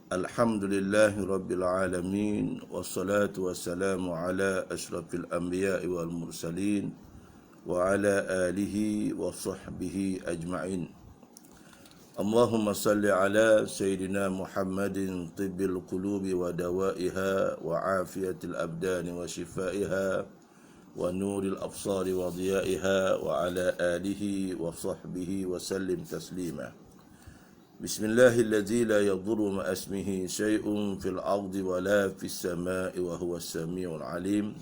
Alhamdulillahi Rabbil Alamin. Wassalatu wassalamu ala ashrafil anbiya'i wal mursalin wa ala alihi wa sahbihi ajma'in. Allahumma salli ala Sayyidina Muhammadin tibbil qulubi wa dawaiha wa afiyatil abdani wa shifaiha wa nuril absari wa diyaiha wa ala alihi wa sahbihi wa sallim taslima. Bismillahilladzi la yadhurru ma ismihi syai'un fil ardi wa la fis sama'i wa huwas samiul alim.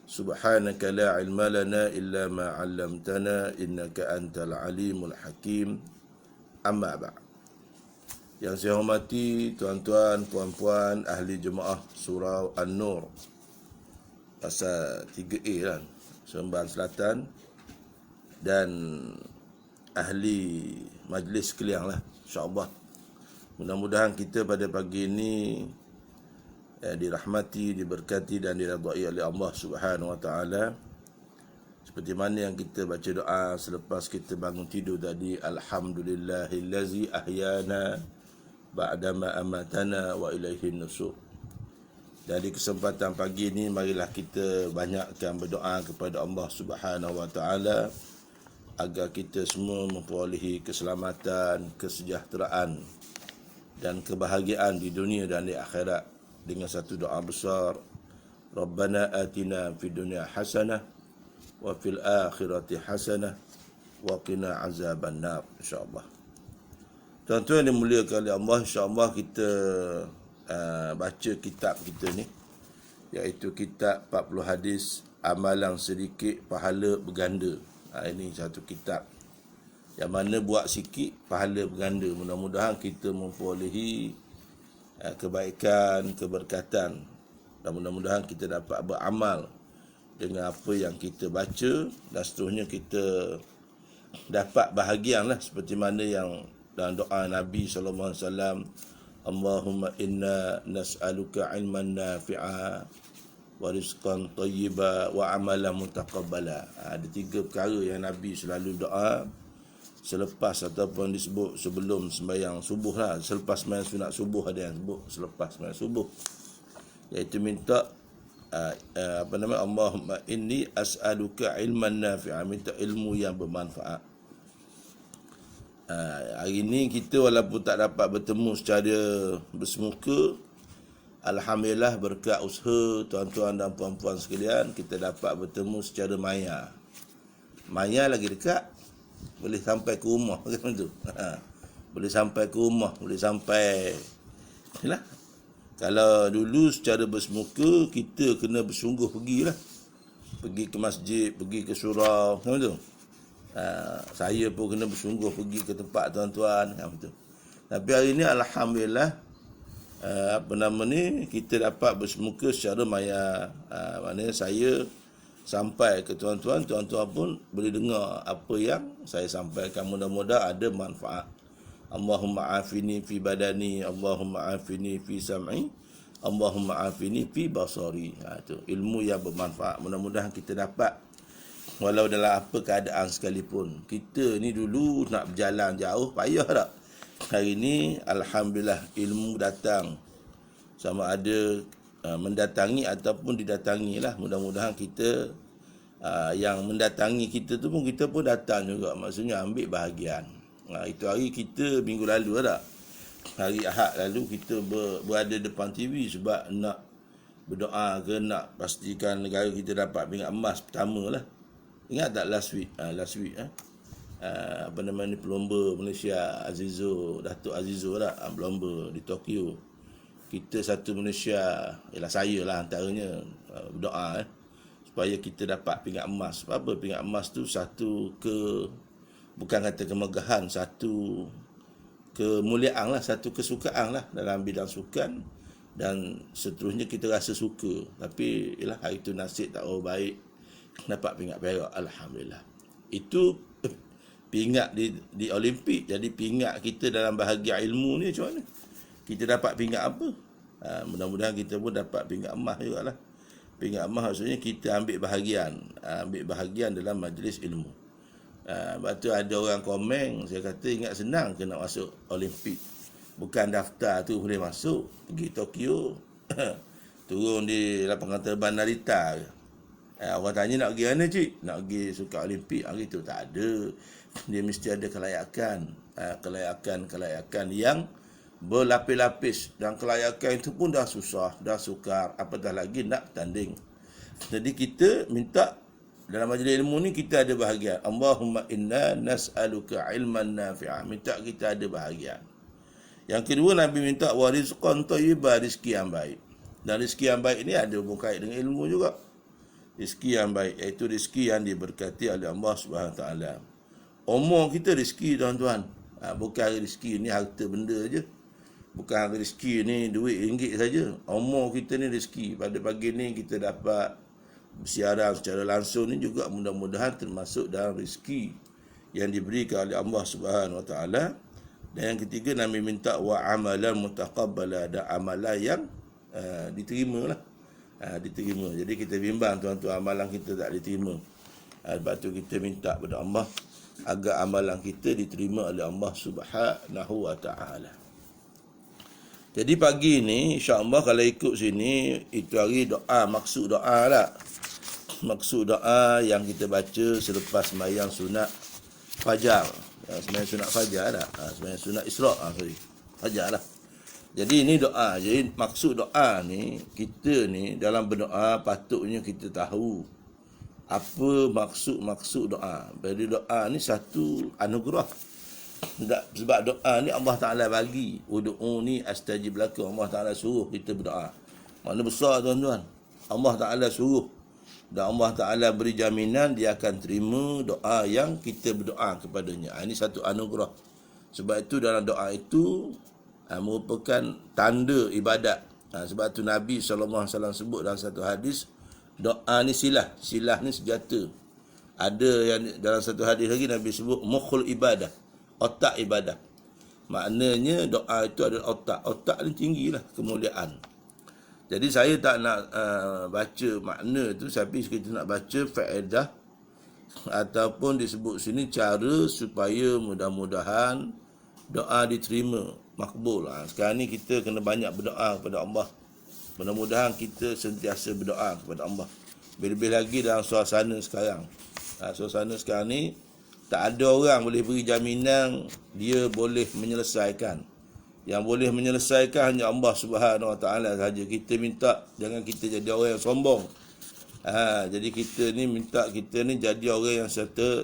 Subhanaka la ilma lana illa ma 'allamtana innaka antal alimul hakim. Amma ba'd. Yang saya hormati tuan-tuan, puan-puan ahli jemaah surau An-Nur. Pasal 3A kan, Seremban Selatan, dan ahli majlis sekalian lah, insyaAllah. Mudah-mudahan kita pada pagi ini dirahmati, diberkati dan diridai oleh Allah Subhanahu Wa Taala. Seperti mana yang kita baca doa selepas kita bangun tidur tadi, Alhamdulillahillazi ahyana ba'dama amatana wa ilaihin nusur. Dari kesempatan pagi ini, marilah kita banyakkan berdoa kepada Allah Subhanahu Wa Taala agar kita semua memperolehi keselamatan, kesejahteraan dan kebahagiaan di dunia dan di akhirat dengan satu doa besar, Rabbana atina fid dunya hasanah wa fil akhirati hasanah wa qina azaban nar, insya-Allah. Tuan-tuan yang dimuliakan oleh Allah, insya-Allah kita baca kitab kita ni, iaitu kitab 40 hadis amalan sedikit pahala berganda. Ini satu kitab yang mana buat sikit pahala berganda. Mudah-mudahan kita memperolehi kebaikan, keberkatan, dan mudah-mudahan kita dapat beramal dengan apa yang kita baca, dan seterusnya kita dapat bahagianlah seperti mana yang dalam doa Nabi SAW, Allahumma inna nas'aluka ilman nafi'a wa rizqan tayyiba wa amalan mutaqabbala. Ada 3 perkara yang Nabi selalu doa selepas ataupun disebut sebelum sembahyang subuh lah. Selepas sembahyang sunat subuh ada yang sebut selepas sembahyang subuh, iaitu minta Allahumma inni as'aluka ilman nafi'a, minta ilmu yang bermanfaat. Hari ni kita walaupun tak dapat bertemu secara bersemuka, alhamdulillah berkat usaha tuan-tuan dan puan-puan sekalian, kita dapat bertemu secara maya. Maya lagi dekat, boleh sampai ke rumah macam tu. Boleh sampai ke rumah, boleh sampai yalah. Kalau dulu secara bersemuka, kita kena bersungguh pergilah. Pergi ke masjid, pergi ke surau, macam tu. Saya pun kena bersungguh pergi ke tempat tuan-tuan, macam tu. Tapi hari ni alhamdulillah, kita dapat bersemuka secara maya. Maknanya saya sampai ke tuan-tuan, tuan-tuan pun boleh dengar apa yang saya sampaikan. Mudah-mudahan ada manfaat. Allahumma afini fi badani, Allahumma afini fi sam'i, Allahumma afini fi basari. Itu ilmu yang bermanfaat. Mudah-mudahan kita dapat, walau dalam apa keadaan sekalipun. Kita ni dulu nak berjalan jauh payah tak? Hari ni alhamdulillah ilmu datang, sama ada mendatangi ataupun didatangi lah. Mudah-mudahan kita yang mendatangi kita tu pun, kita pun datang juga, maksudnya ambil bahagian. Itu hari kita minggu lalu tak? Hari Ahad lalu kita berada depan TV sebab nak berdoa ke nak pastikan negara kita dapat pingat emas pertama lah. Ingat tak last week pelomba Malaysia Datuk Azizo tak, pelomba di Tokyo. Kita satu Malaysia, ialah saya lah antaranya, berdoa supaya kita dapat pingat emas. Apa pingat emas tu? Satu bukan kata kemegahan, satu kemuliaan lah, satu kesukaan lah dalam bidang sukan, dan seterusnya kita rasa suka. Tapi ialah hari tu nasib tak baik, dapat pingat perak, alhamdulillah. Itu pingat di Olimpik. Jadi pingat kita dalam bahagian ilmu ni macam mana? Kita dapat pingat apa? Mudah-mudahan kita pun dapat pingat emas jugalah. Pingat emas maksudnya kita ambil bahagian dalam majlis ilmu. Lepas tu ada orang komen, saya kata ingat senang ke nak masuk Olimpik. Bukan daftar tu boleh masuk. Pergi Tokyo, turun di lapangan terbang Narita. Orang tanya nak pergi mana cik? Nak pergi sukan Olimpik. Hari tu tak ada. Dia mesti ada kelayakan. Kelayakan yang berlapis-lapis. Dan kelayakan itu pun dah susah, dah sukar. Apatah lagi nak tanding. Jadi kita minta dalam majlis ilmu ni kita ada bahagian. Allahumma inna nas'aluka ilman nafi'ah. Minta kita ada bahagian. Yang kedua, Nabi minta wa rizqan thayyibah, rezeki yang baik. Dan rezeki yang baik ni ada hubung kait dengan ilmu juga. Rezeki yang baik iaitu rezeki yang diberkati oleh Allah Subhanahu Wa Taala. Umur kita rezeki tuan-tuan. Bukan rezeki ni harta benda je. Bukan rezeki ni duit ringgit saja. Umur kita ni rezeki. Pada pagi ni kita dapat bersiaran secara langsung ni juga mudah-mudahan termasuk dalam rezeki yang diberikan oleh Allah Subhanahu Wa Taala. Dan yang ketiga, Nabi minta wa amalan mutaqabbala, ada amalan yang diterima lah. Diterima. Jadi kita bimbang tuan-tuan, amalan kita tak diterima. Sebab tu kita minta kepada Allah agar amalan kita diterima oleh Allah Subhanahu Wa Taala. Jadi pagi ni insya-Allah kalau ikut sini itu hari doa, maksud doa lah. Maksud doa yang kita baca selepas sembahyang sunat fajar. Sembahyang sunat fajar dah. Sembahyang sunat Isra', fajar lah. Jadi ini doa. Jadi maksud doa ni, kita ni dalam berdoa patutnya kita tahu apa maksud doa. Jadi doa ni satu anugerah. Sebab doa ni Allah Ta'ala bagi. Ud'uni astajib lakum. Allah Ta'ala suruh kita berdoa. Makna besar tuan-tuan. Allah Ta'ala suruh. Dan Allah Ta'ala beri jaminan dia akan terima doa yang kita berdoa kepadanya. Ini satu anugerah. Sebab itu dalam doa itu merupakan tanda ibadat. Sebab itu Nabi SAW sebut dalam satu hadis, doa ni silah. Silah ni senjata. Ada yang dalam satu hadis lagi Nabi sebut mukhul ibadah. Otak ibadah. Maknanya doa itu adalah otak. Otak ni tinggilah kemuliaan. Jadi saya tak nak baca makna tu, tapi kita nak baca faedah ataupun disebut sini cara supaya mudah-mudahan doa diterima, makbul. Sekarang ni kita kena banyak berdoa kepada Allah. Mudah-mudahan kita sentiasa berdoa kepada Allah. Lebih-lebih lagi dalam suasana sekarang. Suasana sekarang ni tak ada orang boleh beri jaminan dia boleh menyelesaikan. Yang boleh menyelesaikan hanya Allah Subhanahu Wa Taala saja. Kita minta jangan kita jadi orang yang sombong. Jadi kita ni minta kita ni jadi orang yang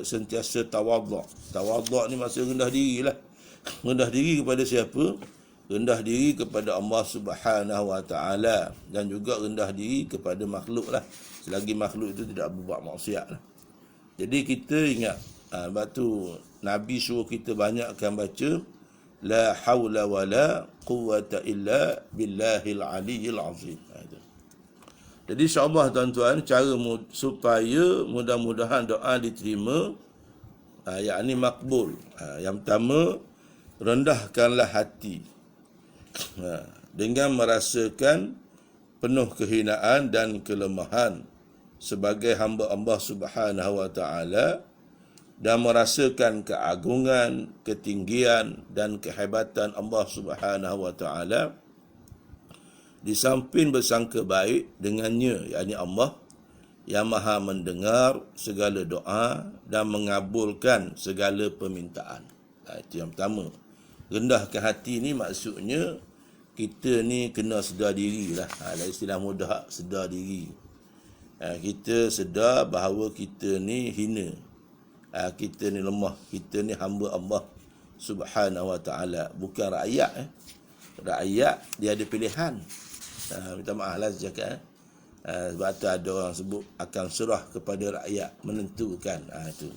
sentiasa tawaduk. Tawaduk ni maksud rendah diri lah. Rendah diri kepada siapa? Rendah diri kepada Allah Subhanahu Wa Taala dan juga rendah diri kepada makhluk lah. Selagi makhluk itu tidak berbuat maksiat lah. Jadi kita ingat, sebab tu Nabi suruh kita banyakkan baca la haula wala quwwata illa billahil aliyyil azim. Jadi insya-Allah tuan-tuan, cara supaya mudah-mudahan doa diterima, yakni makbul. Yang pertama, rendahkanlah hati dengan merasakan penuh kehinaan dan kelemahan sebagai hamba Allah Subhanahu Wa Taala dan merasakan keagungan, ketinggian dan kehebatan Allah Subhanahu Wa Taala di samping bersangka baik dengannya, yakni Allah yang Maha mendengar segala doa dan mengabulkan segala permintaan. Itu yang pertama. Rendahkan hati ni maksudnya kita ni kena sedar diri lah. Dalam istilah mudah, sedar diri. Kita sedar bahawa kita ni hina. Kita ni lemah, kita ni hamba Allah Subhanahu Wa Taala, bukan rakyat. Rakyat dia ada pilihan. Minta maaf lah saya cakap. Sebab tu ada orang sebut akan serah kepada rakyat menentukan. Itu.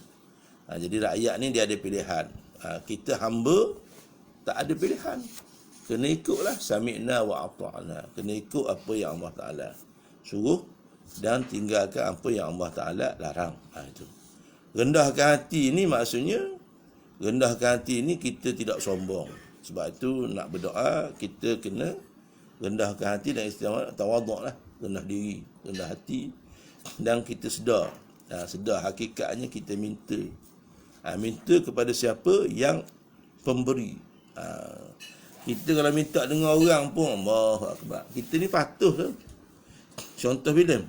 Jadi rakyat ni dia ada pilihan. Kita hamba tak ada pilihan. Kena ikutlah sami'na wa ata'na. Kena ikut apa yang Allah Taala suruh dan tinggalkan apa yang Allah Taala larang. Itu. Rendahkan hati ni maksudnya, rendahkan hati ni kita tidak sombong. Sebab itu nak berdoa kita kena rendahkan hati dan istilah tawaduk lah. Rendah diri, rendah hati. Dan kita sedar. Sedar hakikatnya kita minta. Minta kepada siapa yang pemberi. Kita kalau minta dengan orang pun Allahu Akbar. Kita ni patuh tu. Contoh filem.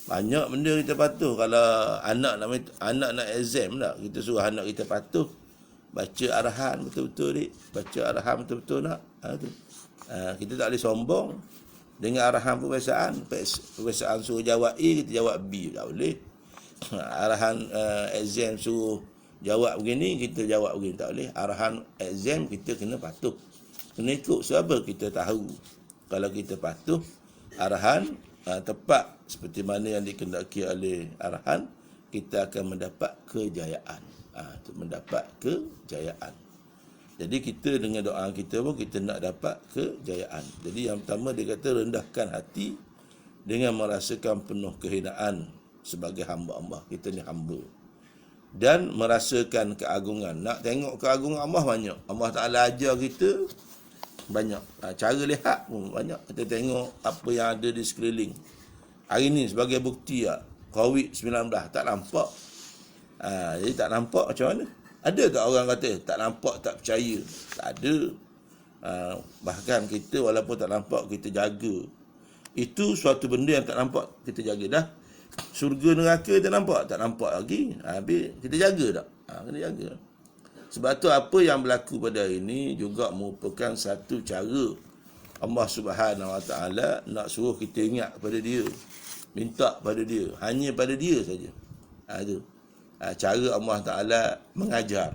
Banyak benda kita patuh. Kalau anak nak exam tak, kita suruh anak kita patuh. Baca arahan betul-betul dik. Baca arahan betul-betul nak. Tu. Kita tak boleh sombong. Dengan arahan peperiksaan suruh jawab A, kita jawab B. Tak boleh. Arahan exam suruh jawab begini, kita jawab begini. Tak boleh. Arahan exam kita kena patuh. Kena ikut. Sebab kita tahu kalau kita patuh arahan tepat seperti mana yang dikehendaki oleh arahan, kita akan mendapat kejayaan. Mendapat kejayaan. Jadi kita dengan doa kita pun kita nak dapat kejayaan. Jadi yang pertama dia kata rendahkan hati dengan merasakan penuh kehinaan sebagai hamba Allah. Kita ni hamba. Dan merasakan keagungan. Nak tengok keagungan Allah banyak. Allah Ta'ala ajar kita banyak. Cara lihat pun banyak. Kita tengok apa yang ada di sekeliling. Hari ni sebagai bukti COVID-19 tak nampak. Jadi tak nampak macam mana? Ada tak orang kata tak nampak, tak percaya? Tak ada. Bahkan kita walaupun tak nampak, kita jaga. Itu suatu benda yang tak nampak, kita jaga dah. Surga neraka tak nampak? Tak nampak lagi. Habis kita jaga tak? Kena jaga. Sebab tu apa yang berlaku pada hari ini juga merupakan satu cara Allah Subhanahu Wa Taala nak suruh kita ingat pada dia. Minta pada dia. Hanya pada dia saja. Itu. Cara Allah Ta'ala mengajar.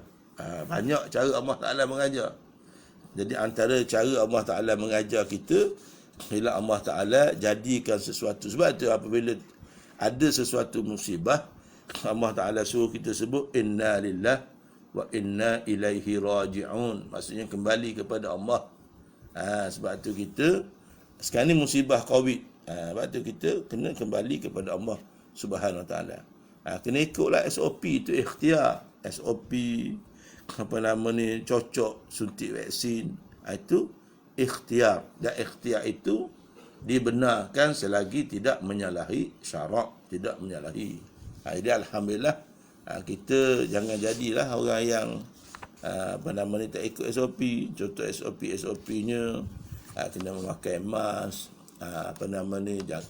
Banyak cara Allah Ta'ala mengajar. Jadi antara cara Allah Ta'ala mengajar kita, bila Allah Ta'ala jadikan sesuatu. Sebab itu apabila ada sesuatu musibah, Allah Ta'ala suruh kita sebut inna lillah wa inna ilaihi raji'un. Maksudnya kembali kepada Allah. Sebab itu kita sekarang ni musibah COVID. Sebab itu kita kena kembali kepada Allah Subhanahu Wa Ta'ala. Kena ikutlah SOP itu ikhtiar. SOP cocok suntik vaksin. Itu ikhtiar. Dan ikhtiar itu dibenarkan selagi tidak menyalahi syarak, tidak menyalahi. Jadi alhamdulillah kita jangan jadilah orang yang tak ikut SOP. Contoh SOP-nya kena memakai mask,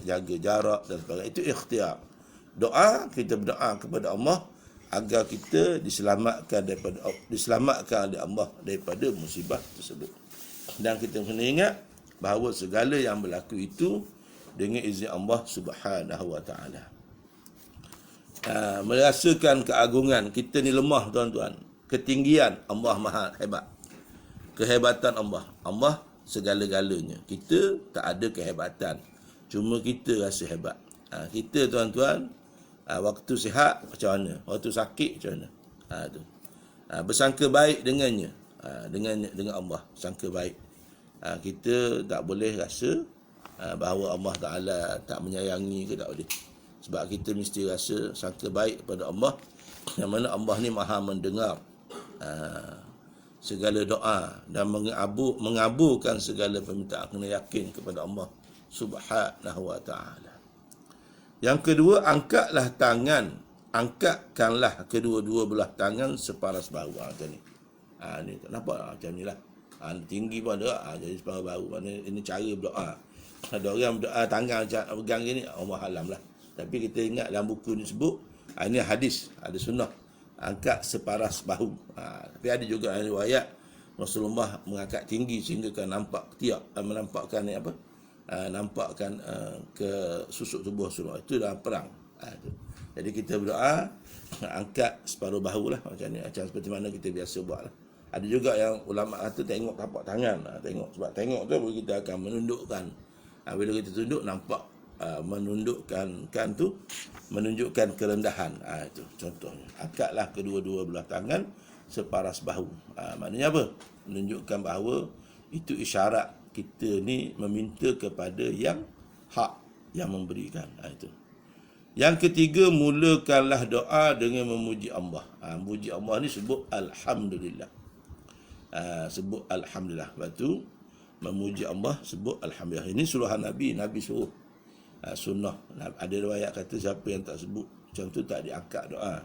jaga jarak dan sebagainya. Itu ikhtiar. Doa, kita berdoa kepada Allah agar kita diselamatkan oleh Allah daripada musibah tersebut. Dan kita kena ingat bahawa segala yang berlaku itu dengan izin Allah Subhanahu Wa Taala. Merasakan keagungan, kita ni lemah tuan-tuan. Ketinggian, Allah Maha hebat. Kehebatan Allah, Allah segala-galanya. Kita tak ada kehebatan, cuma kita rasa hebat. Kita tuan-tuan, waktu sihat macam mana, waktu sakit macam mana, bersangka baik dengannya, dengan Allah, sangka baik. Kita tak boleh rasa bahawa Allah Ta'ala tak menyayangi ke, tak boleh. Sebab kita mesti rasa sangka baik kepada Allah, yang mana Allah ni maha mendengar segala doa dan mengabulkan segala permintaan. Kena yakin kepada Allah Subhanahu Wa Ta'ala. Yang kedua, angkatkanlah kedua-dua belah tangan separas bahu. Macam ni. Ni tak nampak macam ni lah. Tinggi pun ada, jadi separas bahu. Ini cara berdoa. Ada orang berdoa tangan macam pegang gini, Allah alam lah. Tapi kita ingat dalam buku ni sebut, ini hadis, ada sunnah. Angkat separas bahu. Tapi ada juga riwayat Rasulullah mengangkat tinggi sehingga kan nampak ketiak, menampakkan nampakkan ke susuk tubuh Rasulullah. Itu dalam perang. Jadi kita berdoa angkat separuh bahu lah, macam ni, macam seperti mana kita biasa buat lah. Ada juga yang ulama kata tengok tapak tangan. Tengok, sebab tengok tu kita akan menundukkan. Bila kita tunduk nampak menunjukkan kerendahan. Itu contohnya. Angkatlah kedua-dua belah tangan separas bahu. Maknanya apa? Menunjukkan bahawa itu isyarat kita ni meminta kepada yang hak, yang memberikan. Itu. Yang ketiga, mulakanlah doa dengan memuji Allah. Memuji Allah ni sebut Alhamdulillah. Sebut Alhamdulillah. Lepas tu memuji Allah sebut Alhamdulillah. Ini suruhan Nabi suruh. Sunnah. Ada riwayat kata siapa yang tak sebut macam tu tak diangkat doa.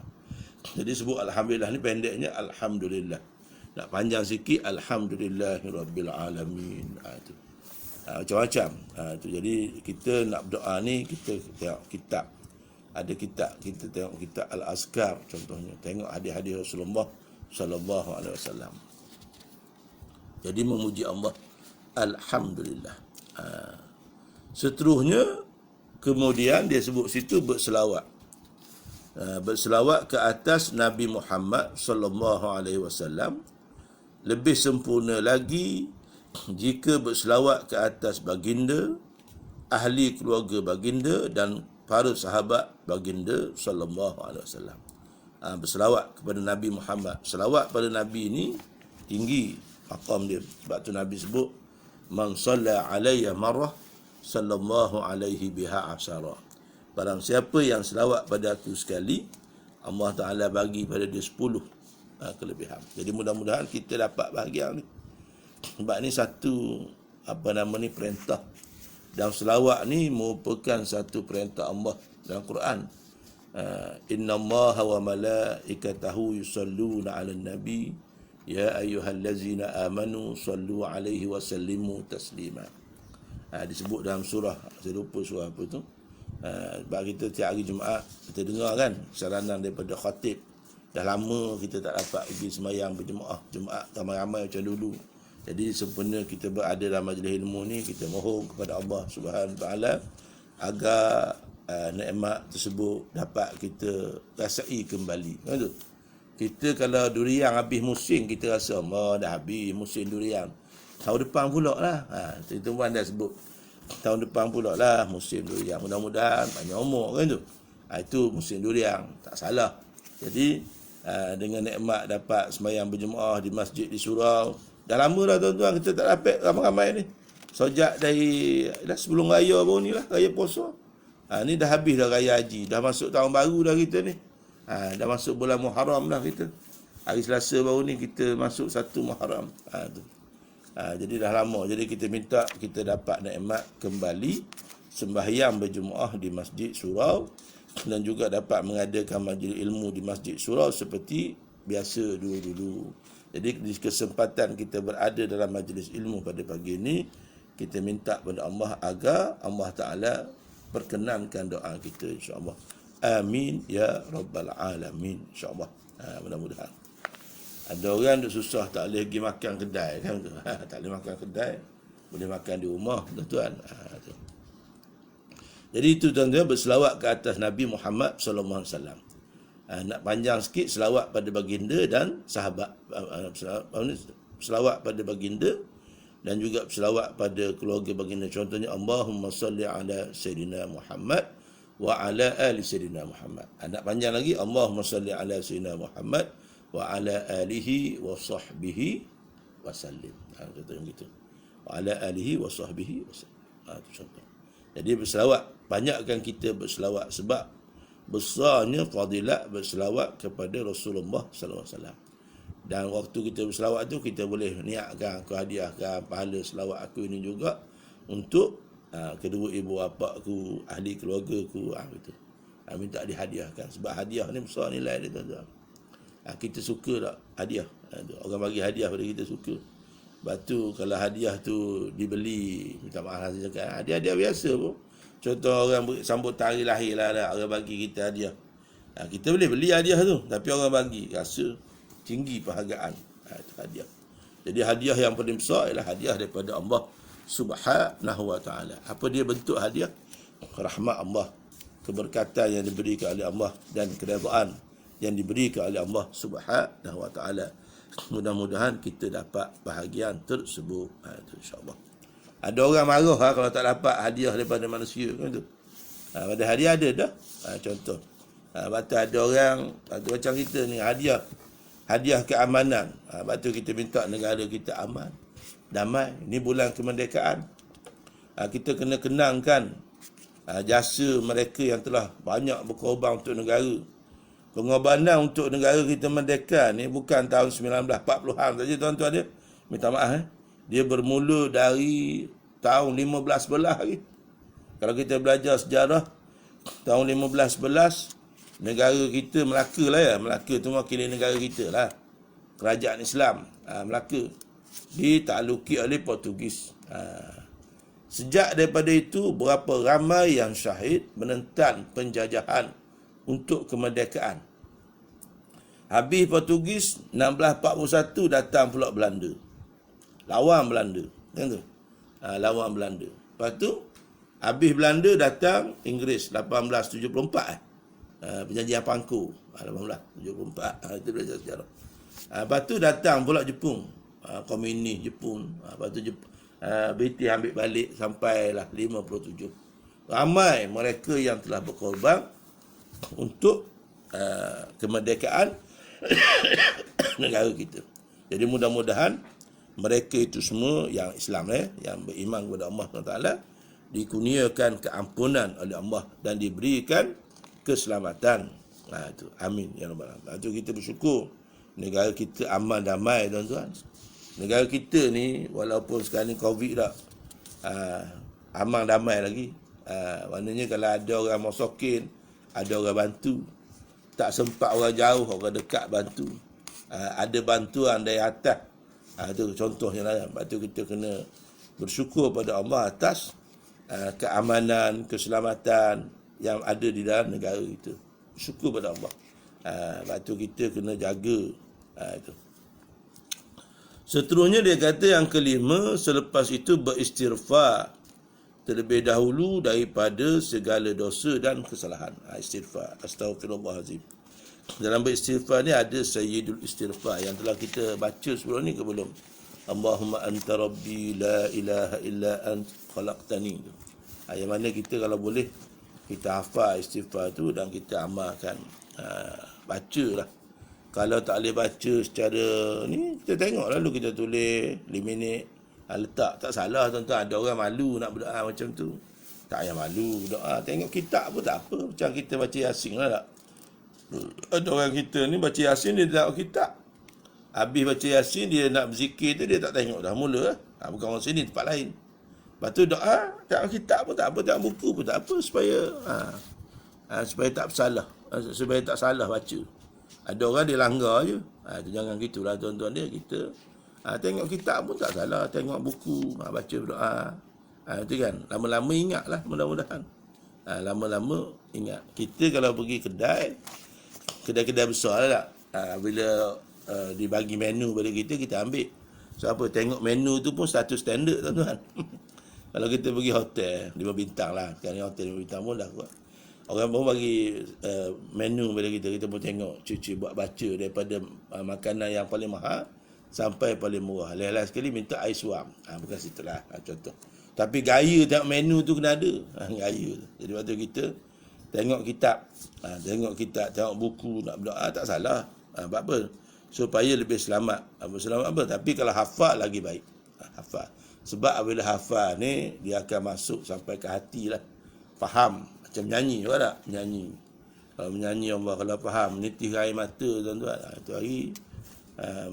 Jadi sebut Alhamdulillah ni pendeknya Alhamdulillah. Nak panjang sikit, alhamdulillahirabbil alamin. Itu. Macam-macam. Itu. Jadi kita nak berdoa ni, kita tengok kitab. Ada kitab, kita tengok kitab Al-Azkar contohnya. Tengok hadis-hadis Rasulullah sallallahu alaihi wasallam. Jadi memuji Allah, alhamdulillah. Seterusnya kemudian dia sebut situ berselawat. Berselawat ke atas Nabi Muhammad sallallahu alaihi wasallam. Lebih sempurna lagi jika berselawat ke atas baginda, ahli keluarga baginda dan para sahabat baginda sallallahu alaihi wasallam. Berselawat kepada Nabi Muhammad. Selawat pada Nabi ini tinggi maqam dia. Sebab tu Nabi sebut man shalla alayya marrah sallallahu alaihi biha asyara. Barang siapa yang selawat pada aku sekali, Allah Taala bagi pada dia 10 kelebihan. Jadi mudah-mudahan kita dapat bahagian ni. Sebab ni satu perintah. Dan selawat ni merupakan satu perintah Allah dalam Quran. Inna Allaha wa malaikatahu yusalluna 'alan nabi ya ayyuhallazina amanu sallu 'alaihi wa sallimu taslima. Disebut dalam surah, saya lupa surah apa tu. Sebab kita tiap hari Jumaat kita dengar kan saranan daripada khatib. Dah lama kita tak dapat pergi sembahyang berjemaah Jumaat ramai-ramai macam dulu. Jadi sempena kita berada dalam majlis ilmu ni, kita mohon kepada Allah Subhanahu Wa Taala agar nikmat tersebut dapat kita rasai kembali. Kan tu? Kita kalau durian habis musim, kita rasa dah habis musim durian. Tahun depan pula lah. Tuan-tuan dah sebut tahun depan pula lah musim durian. Mudah-mudahan panjang umur kan tu. Itu musim durian, tak salah. Jadi dengan nikmat dapat sembahyang berjemaah di masjid di surau. Dah lama dah tuan-tuan kita tak dapat ramai-ramai ni. Sejak dari sebelum raya baru ni lah, raya puasa. Ni dah habis dah raya haji, dah masuk tahun baru dah kita ni. Dah masuk bulan Muharram dah kita. Hari Selasa baru ni kita masuk 1 Muharram. Tu. Jadi dah lama. Jadi kita minta kita dapat nikmat kembali sembahyang berjemaah di masjid surau dan juga dapat mengadakan majlis ilmu di masjid surau seperti biasa dulu-dulu. Jadi di kesempatan kita berada dalam majlis ilmu pada pagi ini, kita minta kepada Allah agar Allah Ta'ala perkenankan doa kita insya-Allah. Amin ya rabbal alamin insya-Allah. Mudah-mudahan. Ada orang duk susah tak boleh pergi makan kedai kan. Tak boleh makan kedai, boleh makan di rumah tuan-tuan. Jadi itu tuan-tuan berselawat ke atas Nabi Muhammad sallallahu alaihi wasallam. Nak panjang sikit, selawat pada baginda dan sahabat, selawat pada baginda dan juga selawat pada keluarga baginda. Contohnya Allahumma salli ala Sayyidina Muhammad wa ala ali Sayyidina Muhammad. Nak panjang lagi, Allahumma salli ala Sayyidina Muhammad wa ala alihi wa sahbihi wa sallim. Contohnya gitu. Wa ala alihi wa sahbihi wa sallim. Itu contoh. Jadi berselawat, banyakkan kita berselawat sebab besarnya fadilat berselawat kepada Rasulullah sallallahu alaihi wasallam. Dan waktu kita berselawat tu kita boleh niatkan aku hadiahkan pahala selawat aku ini juga untuk kedua ibu bapa aku, ahli keluarga aku, gitu. Minta dihadiahkan sebab hadiah ni besar nilai dia tuan-tuan. Kita suka tak hadiah? Orang bagi hadiah pada kita suka. Lepas tu kalau hadiah tu dibeli, minta maaf saya cakap, hadiah biasa pun. Contoh orang sambut hari lahir lah, orang bagi kita hadiah. Kita boleh beli hadiah tu, tapi orang bagi, rasa tinggi perhargaan. Itu hadiah. Jadi hadiah yang paling besar ialah hadiah daripada Allah Subhanahu Wa Taala. Apa dia bentuk hadiah? Rahmat Allah, keberkatan yang diberikan oleh Allah dan keredaan yang diberikan oleh Allah Subhanahu Wa Taala. Mudah-mudahan kita dapat bahagian tersebut. Itu insya-Allah. Ada orang marah kalau tak dapat hadiah daripada manusia kan tu. Pada hadiah ada dah. Contoh. Batu ada orang macam kita ni hadiah keamanan. Batu kita minta negara kita aman, damai. Ini bulan kemerdekaan. Kita kena kenangkan jasa mereka yang telah banyak berkorban untuk negara. Pengorbanan untuk negara kita merdeka ni bukan tahun 1940-an saja tuan-tuan dia. Minta maaf dia bermula dari tahun 1511 lagi. Kalau kita belajar sejarah tahun 1511 negara kita Melaka lah ya. Melaka tu mewakili negara kita lah. kerajaan Islam Melaka ditakluki oleh Portugis. Sejak daripada itu, berapa ramai yang syahid menentang penjajahan untuk kemerdekaan. Habis Portugis, 1641 datang pula Belanda. Lawan Belanda. Kan tu? Lawan Belanda. Lepas tu, habis Belanda datang Inggeris 1874. Perjanjian Pangku 1874. Itu belajar sejarah. Lepas tu datang pula Jepun. Komunis Jepun. Lepas tu British ambil balik sampailah 57. Ramai mereka yang telah berkorban untuk kemerdekaan negara kita. Jadi mudah-mudahan mereka itu semua yang Islam yang beriman kepada Allah SWT dikurniakan keampunan oleh Allah dan diberikan keselamatan. Itu amin ya rabbal alamin. Itu kita bersyukur negara kita aman damai, tuan-tuan. Negara kita ni walaupun sekarang ni Covid dah aman damai lagi. Maknanya kalau ada orang masokin, ada orang bantu. Tak sempat orang jauh, orang dekat bantu. Ada bantuan dari atas. Itu contohnya lah. Lepas tu kita kena bersyukur pada Allah atas keamanan, keselamatan yang ada di dalam negara kita. Syukur pada Allah. Lepas tu kita kena jaga. Itu. Seterusnya dia kata yang kelima, selepas itu beristighfar terlebih dahulu daripada segala dosa dan kesalahan. Istighfar. Astaghfirullahalazim. Dalam beristighfar ni ada Sayyidul Istighfar yang telah kita baca sebelum ni ke belum? Allahumma anta rabbi la ilaha illa ant khalaqtani. Yang mana kita kalau boleh kita hafal istighfar tu dan kita amalkan. Bacalah. Kalau tak boleh baca secara ni, kita tengok lalu kita tulis 5 minit. Letak, tak salah tuan-tuan. Ada orang malu nak berdoa macam tu. Tak payah malu berdoa. Tengok kitab pun tak apa. Macam kita baca Yasin lah tak. Ada orang kita ni baca Yasin, dia tak kitab. Habis baca Yasin, dia nak berzikir tu, dia tak tengok dah mula. Bukan orang sini, tempat lain. Lepas tu doa, tengok kitab pun tak apa, tengok buku pun tak apa, supaya tak salah. Supaya tak salah baca. Ada orang dia langgar je. Jangan gitulah tuan-tuan dia. Kita tengok kitab pun tak salah. Tengok buku, baca berdoa. Itu kan. Lama-lama ingatlah mudah-mudahan. Lama-lama ingat. Kita kalau pergi kedai-kedai besar lah tak. Bila dibagi menu pada kita, kita ambil. So apa, tengok menu tu pun satu standard tuan-tuan. Kalau kita pergi hotel 5 bintang lah. Sekarang hotel 5 bintang pun dah kuat. Orang pun bagi menu pada kita pun tengok, cuci buat baca daripada makanan yang paling mahal sampai paling murah. Lelai sekali minta air suam. Bukan situ lah contoh. Tapi gaya tengok menu tu kena ada. Gaya. Jadi waktu kita tengok kitab. Tengok buku, nak berdoa tak salah. Apa? Supaya lebih selamat. Selamat apa? Tapi kalau hafal lagi baik. Hafal. Sebab apabila hafal ni, dia akan masuk sampai ke hati lah. Faham. Macam menyanyi juga tak? Menyanyi. Kalau menyanyi Allah, kalau faham, menitih air mata tuan-tuan. Itu hari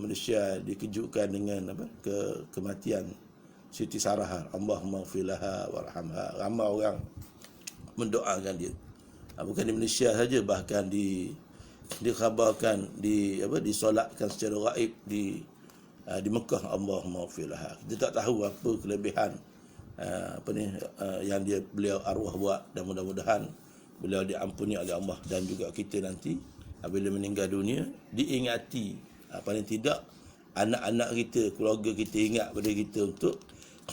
Malaysia dikejutkan dengan kematian Siti Sarah. Allahumma gfirlaha warhamha. Ramai orang mendoakan dia. Bukan di Malaysia saja, bahkan dikhabarkan, disolatkan secara gaib di Mekah. Allahumma gfirlaha. Kita tak tahu apa kelebihan yang beliau arwah buat, dan mudah-mudahan beliau diampuni oleh Allah dan juga kita nanti bila meninggal dunia diingati, paling tidak anak-anak kita, keluarga kita ingat pada kita untuk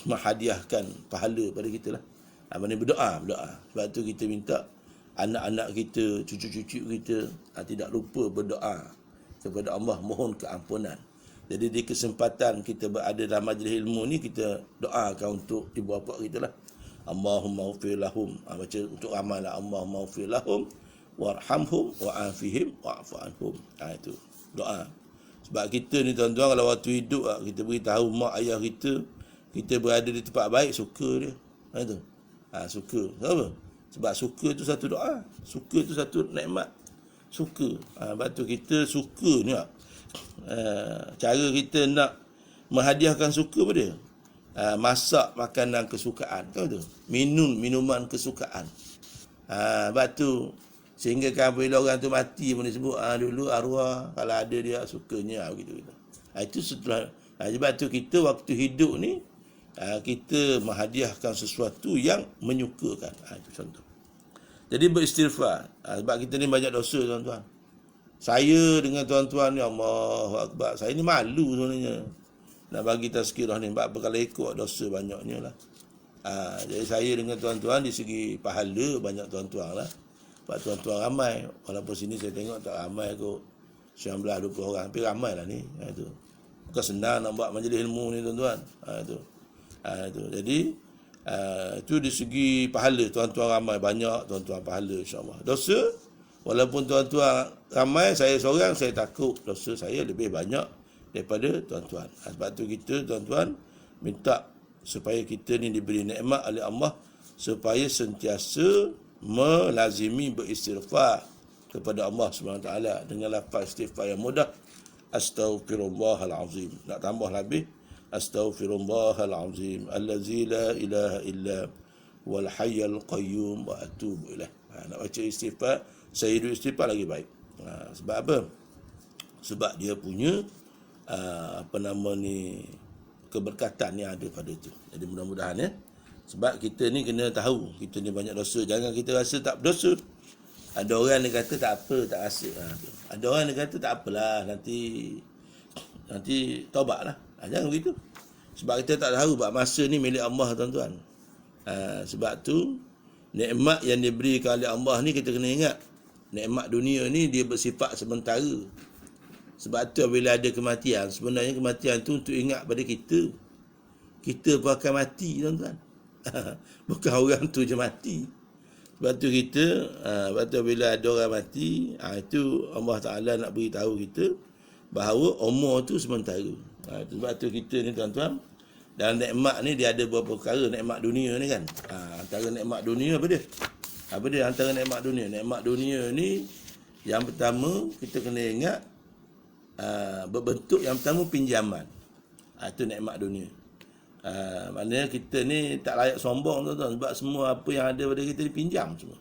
menghadiahkan pahala pada kita lah. Berdoa. Sebab tu kita minta anak-anak kita, cucu-cucu kita tidak lupa berdoa kepada Allah, mohon keampunan. Jadi di kesempatan kita berada dalam majlis ilmu ni, kita doakan untuk ibu bapa kita lah. Allahumma ghfir lahum. Baca untuk amal lah. Allahumma ghfir lahum warhamhum wa'afihim wa'fu anhum. Itu doa. Sebab kita ni tuan-tuan, kalau waktu hidup kita beritahu mak ayah kita berada di tempat baik, suka dia. Itu. Suka. Kenapa? Sebab suka tu satu doa. Suka tu satu nikmat. Suka. Sebab tu kita suka ni lah. Cara kita nak menghadiahkan suka pada dia, masak makanan kesukaan, tahu tu, minuman kesukaan. Sebab tu sehingga kan bila orang tu mati pun disebut dulu arwah, kalau ada dia sukanya begitu. Itu setelah sebab tu kita waktu hidup ni kita menghadiahkan sesuatu yang menyukakan. Itu contoh. Jadi beristighfar. Sebab kita ni banyak dosa tuan-tuan. Saya dengan tuan-tuan ni Allahu Akbar. Saya ni malu sebenarnya nak bagi tazkirah ni. Sebab kalau ikut dosa banyaknya lah. Jadi saya dengan tuan-tuan di segi pahala banyak tuan-tuan lah. Sebab tuan-tuan ramai. Walaupun sini saya tengok tak ramai kot. 19-20 orang. Tapi ramai lah ni. Itu. Bukan senang nak buat majlis ilmu ni tuan-tuan. Itu. Jadi itu di segi pahala tuan-tuan ramai. Banyak tuan-tuan pahala insyaAllah. Dosa walaupun tuan-tuan ramai, saya seorang, saya takut dosa saya lebih banyak daripada tuan-tuan. Sebab tu kita tuan-tuan minta supaya kita ni diberi nikmat oleh Allah supaya sentiasa melazimi beristighfar kepada Allah SWT dengan lafaz istighfar yang mudah. Astaghfirullahalazim. Nak tambah lebih. Astaghfirullahalazim allazi la ilaha illa wal hayyul qayyum wa atubu ilaih. Nak baca istighfar, saya hidup istighfar lagi baik. Sebab apa? Sebab dia punya keberkatan yang ada pada itu. Jadi mudah-mudahan ya. Sebab kita ni kena tahu kita ni banyak dosa. Jangan kita rasa tak berdosa. Ada orang dia kata tak apa, tak rasa. Ada orang dia kata tak apalah, nanti taubatlah. Jangan begitu. Sebab kita tak tahu bahawa masa ni milik Allah tuan-tuan. Sebab tu nikmat yang diberikan oleh Allah ni kita kena ingat. Nikmat dunia ni dia bersifat sementara. Sebab tu bila ada kematian, sebenarnya kematian tu untuk ingat pada kita. Kita pun akan mati tuan-tuan. Bukan orang tu je mati. Sebab tu kita, sebab tu bila ada orang mati, itu Allah Ta'ala nak beritahu kita bahawa umur tu sementara. Sebab tu kita ni tuan-tuan, dalam nikmat ni dia ada beberapa perkara. Nikmat dunia ni kan. Antara nikmat dunia apa dia? Apa dia antara nikmat dunia? Nikmat dunia ni yang pertama kita kena ingat berbentuk yang pertama pinjaman. Itu nikmat dunia. Maknanya kita ni tak layak sombong tuan-tuan sebab semua apa yang ada pada kita dipinjam semua.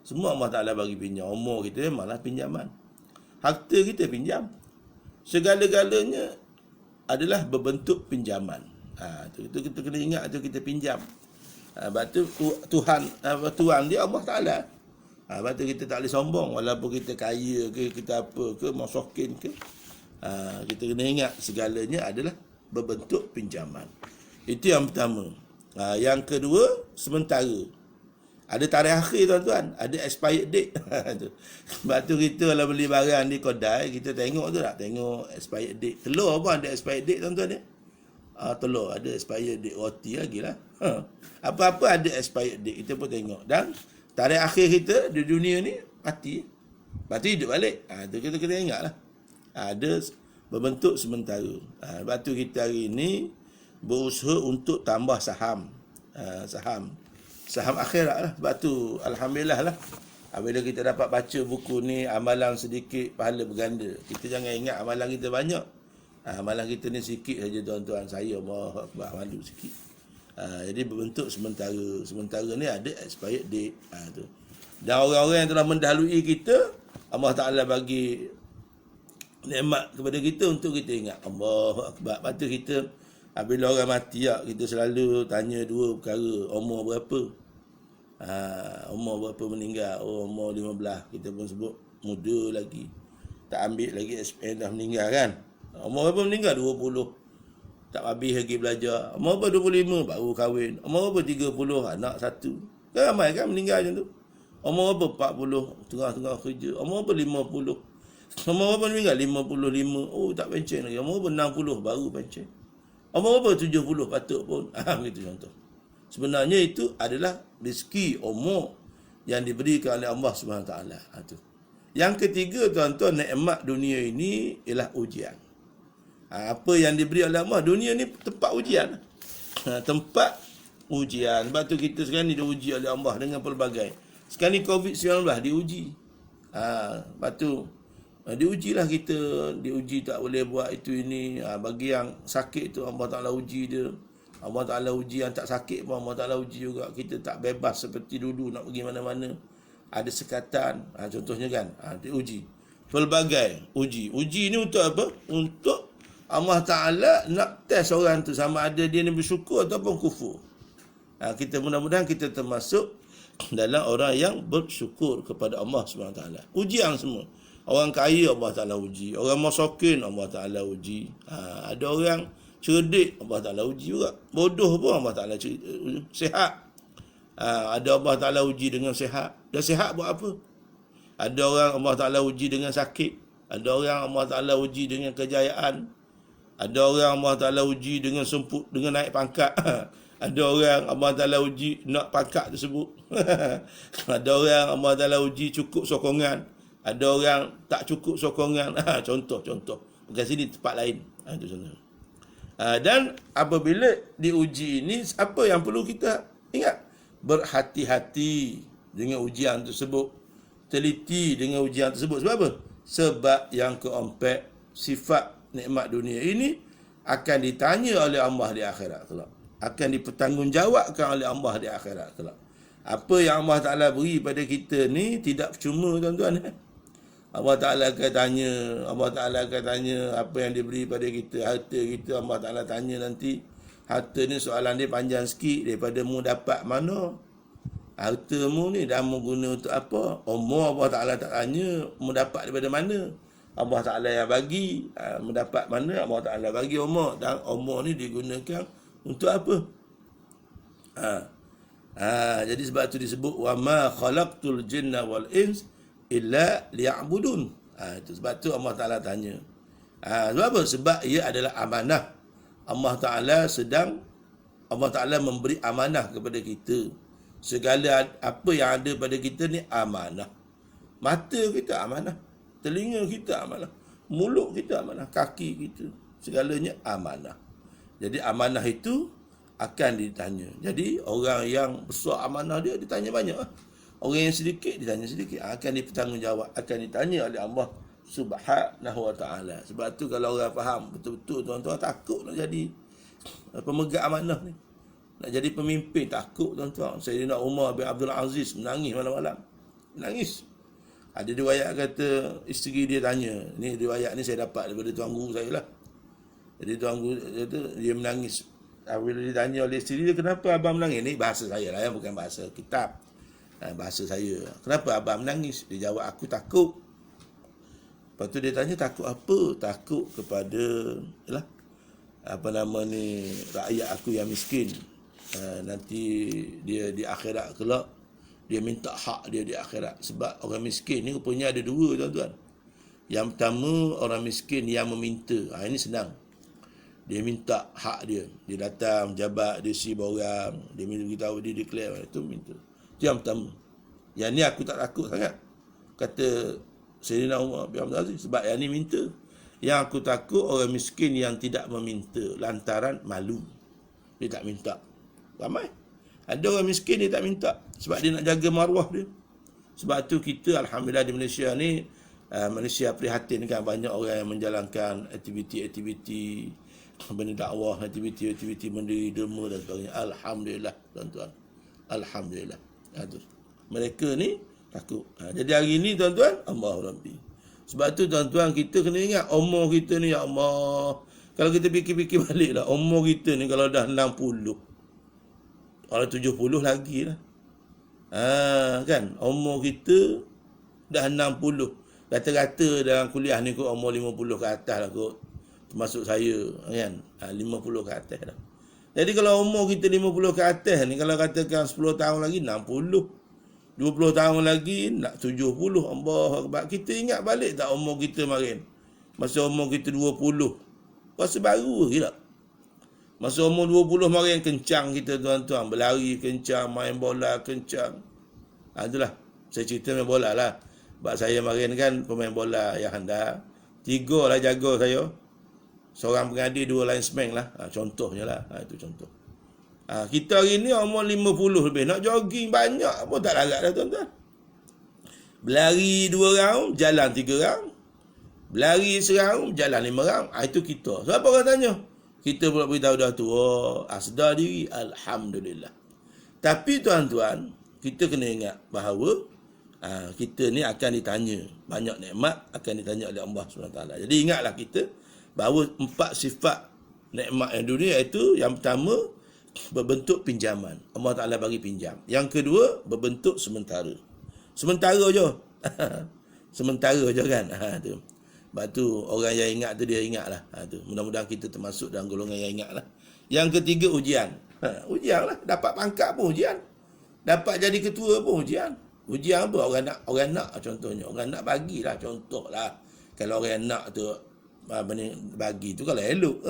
Semua Allah Ta'ala bagi pinjam. Umur kita malah pinjaman. Harta kita pinjam. Segala-galanya adalah berbentuk pinjaman. Itu kita kena ingat tu kita pinjam. Sebab tu Tuhan dia Allah Ta'ala. Sebab tu kita tak boleh sombong walaupun kita kaya ke, kita apa ke, masokin ke. Kita kena ingat segalanya adalah berbentuk pinjaman. Itu yang pertama. Yang kedua, sementara. Ada tarikh akhir tuan-tuan, ada expired date. Sebab tu kita kalau beli barang di kedai, kita tengok tu tak? Tengok expired date. Telur apa ada expired date tuan-tuan ni? Telur ada expired date, roti lagi lah. Apa-apa ada expired date, kita pun tengok. Dan tarikh akhir kita di dunia ni mati. Lepas tu hidup balik. Tu kita kena ingat lah. Ada berbentuk sementara. Sebab tu kita hari ni berusaha untuk tambah saham. Saham akhirat lah. Sebab tu alhamdulillah lah. Bila kita dapat baca buku ni, amalan sedikit, pahala berganda. Kita jangan ingat amalan kita banyak. Amalan kita ni sikit saja tuan-tuan. Saya malu sikit. Jadi berbentuk sementara. Sementara ni ada expired date. Tu. Dan orang-orang yang telah mendahului kita, Allah Ta'ala bagi nikmat kepada kita untuk kita ingat. Allahu Akbar. Lepas tu kita, bila orang mati kita selalu tanya dua perkara. Umur berapa? Umur berapa meninggal? Umur 15. Kita pun sebut muda lagi. Tak ambil lagi SPM dah meninggal kan? Umur berapa meninggal? 20. Tak habis lagi belajar. Umur berapa? 25 baru kahwin. Umur berapa? 30 anak satu. Kan ramai kan meninggal macam tu. Umur berapa? 40 tengah-tengah kerja. Umur berapa? 50. Umur berapa meninggal? 55. Tak pencen lagi. Umur berapa? 60 baru pencen. Umur berapa? 70 patut pun. Begitu contoh. Sebenarnya itu adalah rezeki umur yang diberikan oleh Allah SWT. Yang ketiga tuan-tuan, nikmat dunia ini ialah ujian. Apa yang diberi oleh Allah, dunia ni tempat ujian. Tempat ujian. Sebab tu kita sekarang ni diuji oleh Allah dengan pelbagai. Sekarang ni COVID-19 diuji. Lepas tu diujilah kita. Diuji tak boleh buat itu ini. Bagi yang sakit tu Allah Ta'ala uji dia. Allah Ta'ala uji yang tak sakit pun Allah Ta'ala uji juga. Kita tak bebas seperti dulu nak pergi mana-mana. Ada sekatan. Contohnya kan. Diuji. Pelbagai uji. Uji ni untuk apa? Untuk Allah Ta'ala nak test orang tu sama ada dia ni bersyukur ataupun kufur. Kita mudah-mudahan kita termasuk dalam orang yang bersyukur kepada Allah SWT. Ujian semua. Orang kaya Allah Ta'ala uji. Orang masakin Allah Ta'ala uji. Ada orang cerdik Allah Ta'ala uji juga. Bodoh pun Allah Ta'ala sihat. Ada Allah Ta'ala uji dengan sihat. Dah sihat buat apa? Ada orang Allah Ta'ala uji dengan sakit. Ada orang Allah Ta'ala uji dengan kejayaan. Ada orang Allah Ta'ala uji dengan semput, dengan naik pangkat. Ada orang Allah Ta'ala uji nak pangkat tersebut. Ada orang Allah Ta'ala uji cukup sokongan. Ada orang tak cukup sokongan. Contoh. Bukan sini, tempat lain. Itu contoh. Dan apabila diuji ini, apa yang perlu kita ingat? Berhati-hati dengan ujian tersebut. Teliti dengan ujian tersebut. Sebab apa? Sebab yang keempat, sifat nikmat dunia ini akan ditanya oleh Allah di akhirat kelak. Akan dipertanggungjawabkan oleh Allah di akhirat kelak. Apa yang Allah Ta'ala beri pada kita ni tidak percuma, tuan-tuan. Allah Ta'ala akan tanya apa yang diberi pada kita, harta kita. Allah Ta'ala tanya nanti. Harta ni soalan dia panjang sikit. Daripada mu dapat mana? Harta mu ni dah mu guna untuk apa? Umur Allah Ta'ala tak tanya mu dapat daripada mana. Allah Ta'ala yang bagi. Mendapat mana Allah Ta'ala bagi umur. Dan umur ni digunakan untuk apa? Jadi sebab tu disebut wa ma khalaqtul jinna wal ins illa liya'budun. Itu sebab tu Allah Ta'ala tanya. Sebab apa? Sebab ia adalah amanah. Allah Ta'ala memberi amanah kepada kita. Segala apa yang ada pada kita ni amanah. Mata kita amanah, telinga kita amanah, mulut kita amanah, kaki kita, segalanya amanah. Jadi amanah itu akan ditanya. Jadi orang yang besar amanah dia ditanya banyak. Orang yang sedikit ditanya sedikit. Akan dipertanggungjawab, akan ditanya oleh Allah Subhanahu wa ta'ala. Sebab tu kalau orang faham betul-betul, tuan-tuan, takut nak jadi pemegang amanah ni. Nak jadi pemimpin takut, tuan-tuan. Sayyidina Umar bin Abdul Aziz menangis malam-malam. Menangis. Ada riwayat kata isteri dia tanya. Ni riwayat ni saya dapat daripada tuan guru saya lah. Jadi tuan guru dia menangis. Bila ditanya oleh isteri dia, kenapa abang menangis? Ni bahasa saya lah, bukan bahasa kitab. Bahasa saya. Kenapa abang menangis? Dia jawab, aku takut. Lepas tu dia tanya, takut apa? Takut kepada rakyat aku yang miskin. Nanti dia di akhirat kelak, dia minta hak dia di akhirat. Sebab orang miskin ni rupanya ada dua, tuan-tuan. Yang pertama, orang miskin yang meminta. Ini senang. Dia minta hak dia. Dia datang, jabat, dia si orang. Dia beritahu, dia declare. Itu minta. Itu yang pertama. Yang ni aku tak takut sangat. Kata Sayyidina Umar bin Abdul Aziz. Sebab yang ni minta. Yang aku takut orang miskin yang tidak meminta. Lantaran malu. Dia tak minta. Ramai. Ada orang miskin dia tak minta. Sebab dia nak jaga maruah dia. Sebab tu kita Alhamdulillah di Malaysia ni, Malaysia prihatin kan, banyak orang yang menjalankan aktiviti-aktiviti benda dakwah, aktiviti-aktiviti mendiri derma dan sebagainya. Alhamdulillah, tuan-tuan. Alhamdulillah. Mereka ni takut. Jadi hari ni, tuan-tuan, Allah Rabbi. Sebab tu, tuan-tuan, kita kena ingat umur kita ni, ya Allah. Kalau kita fikir-fikir balik lah, umur kita ni kalau dah 60, kalau 70 lagi lah. Kan, umur kita dah 60. Rata-rata dalam kuliah ni kot umur 50 ke atas lah kot. Termasuk saya, kan. 50 ke atas dah. Jadi kalau umur kita 50 ke atas ni, kalau katakan 10 tahun lagi 60, 20 tahun lagi nak 70. Allah Akbar. Kita ingat balik tak umur kita kemarin? Masa umur kita 20. Masa baru ke tak? Masa umur 20 kemarin kencang kita, tuan-tuan. Berlari kencang, main bola kencang. Itulah. Saya cerita main bola lah. Sebab saya kemarin kan pemain bola yang handal. 3 lah jaga saya. Seorang pengadil, 2 linesman lah. Contohnya lah. Itu contoh. Kita hari ni umur 50 lebih. Nak jogging banyak pun tak larat dah, tuan-tuan. Berlari 2 round, jalan 3 round. Berlari 1 round, jalan 5 round. Itu kita. So apa orang tanya? Kita pula beritahu dah tu. Sedar diri. Alhamdulillah. Tapi tuan-tuan, kita kena ingat bahawa kita ni akan ditanya. Banyak nikmat akan ditanya oleh Allah SWT. Jadi ingatlah kita bahawa 4 sifat nikmat yang dunia, iaitu yang pertama berbentuk pinjaman. Allah Ta'ala bagi pinjam. Yang kedua berbentuk sementara. Sementara je. Sementara je kan. Tu. Sebab tu orang yang ingat tu dia ingat lah. Tu. Mudah-mudahan kita termasuk dalam golongan yang ingat lah. Yang ketiga ujian. Ujian lah. Dapat pangkat pun ujian. Dapat jadi ketua pun ujian. Ujian apa? Orang nak contohnya. Orang nak bagilah contoh lah. Kalau orang nak tu bagi tu kalau elok.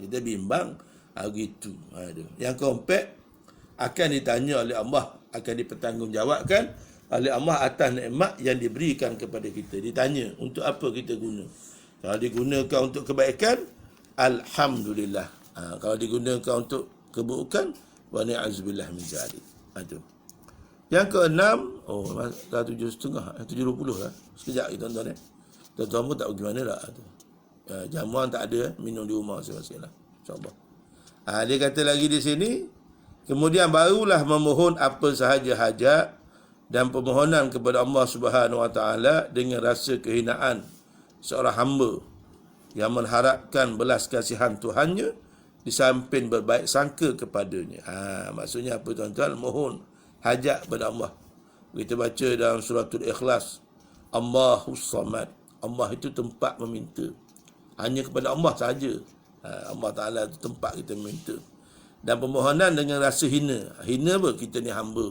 Kita bimbang. Gitu. Yang keempat, akan ditanya oleh Allah, akan dipertanggungjawabkan oleh Allah atas nikmat yang diberikan kepada kita. Ditanya untuk apa kita guna. Kalau digunakan untuk kebaikan, alhamdulillah. Kalau digunakan untuk keburukan, wa na'udzubillah min zalik. Itu. Yang keenam, dah 7.30, 7.20 lah. Sekejap tuan-tuan. Tuan-tuan pun tak pergi mana lah. Jamuan tak ada, minum di rumah masing-masing lah. InsyaAllah. Dia kata lagi di sini, kemudian barulah memohon apa sahaja hajat dan permohonan kepada Allah Subhanahu Wa Taala dengan rasa kehinaan seorang hamba yang mengharapkan belas kasihan Tuhannya di samping berbaik sangka kepadanya. Maksudnya apa tuan-tuan? Mohon hajat kepada Allah. Kita baca dalam suratul Ikhlas, Allahus Samad. Allah itu tempat meminta. Hanya kepada Allah sahaja. Allah Ta'ala itu tempat kita meminta. Dan permohonan dengan rasa hina. Hina apa? Kita ni hamba.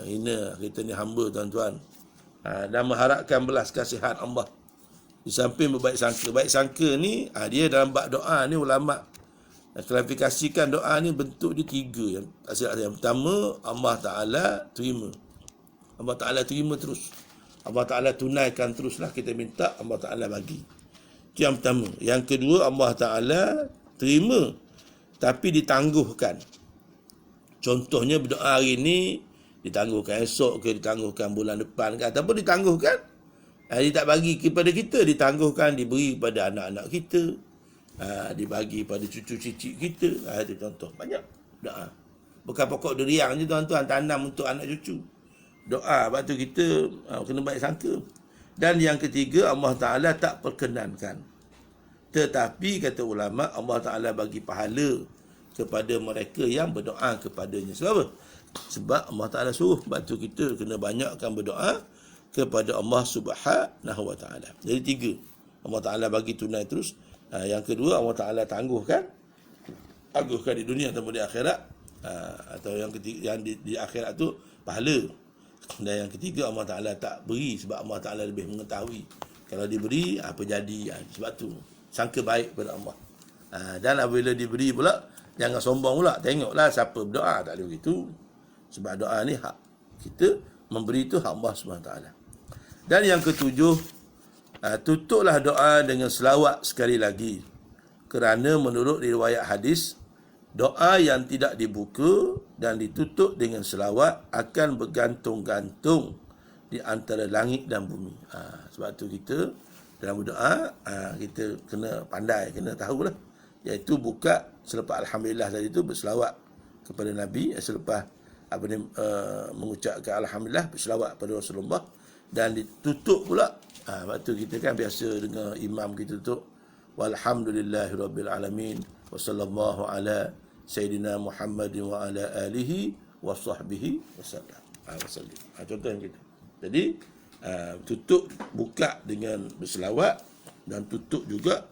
Hina, kita ni hamba tuan-tuan. Dan mengharapkan belas kasihan Allah. Di samping berbaik sangka. Baik sangka ni, dia dalam bab doa ni ulama' klarifikasikan doa ni bentuk dia 3. Yang pertama, Allah Ta'ala terima. Allah Ta'ala terima terus. Allah Ta'ala tunaikan teruslah kita minta, Allah Ta'ala bagi. Itu yang pertama. Yang kedua, Allah Ta'ala terima tapi ditangguhkan. Contohnya berdoa hari ni ditangguhkan esok ke, ditangguhkan bulan depan ke, ataupun ditangguhkan dia tak bagi kepada kita, ditangguhkan diberi kepada anak-anak kita, dibagi pada cucu-cicit kita. Itu contoh. Banyak doa. Bukan pokok durian je tuan-tuan, tanam untuk anak cucu. Doa, sebab tu kita kena baik sangka. Dan yang ketiga, Allah Ta'ala tak perkenankan. Tetapi kata ulama, Allah Ta'ala bagi pahala kepada mereka yang berdoa kepadanya. Sebab apa? Sebab Allah Ta'ala suruh. Sebab tu kita kena banyakkan berdoa kepada Allah Subhanahu Wa Ta'ala. Jadi 3. Allah Ta'ala bagi tunai terus. Yang kedua, Allah Ta'ala tangguhkan di dunia ataupun di akhirat. Atau yang ketiga, yang di akhirat tu pahala. Dan yang ketiga, Allah Ta'ala tak beri sebab Allah Ta'ala lebih mengetahui. Kalau diberi, apa jadi. Sebab tu, sangka baik kepada Allah. Dan apabila diberi pula, jangan sombong pula. Tengoklah siapa berdoa. Tak ada begitu. Sebab doa ni hak kita, memberi tu hak Allah SWT. Dan yang ketujuh, tutuplah doa dengan selawat sekali lagi. Kerana menurut riwayat hadis, doa yang tidak dibuka dan ditutup dengan selawat akan bergantung-gantung di antara langit dan bumi. Sebab tu kita dalam berdoa, kita kena pandai, kena tahulah. Iaitu buka selepas Alhamdulillah tadi tu berselawat kepada Nabi. Selepas mengucapkan Alhamdulillah, berselawat kepada Rasulullah. Dan ditutup pula. Sebab tu kita kan biasa dengar imam kita tutup. Walhamdulillahirrabbilalamin. Wa sallallahu ala Sayyidina Muhammad wa ala alihi wa sahbihi wasallam. Contoh yang kita. Jadi, tutup, buka dengan berselawat dan tutup juga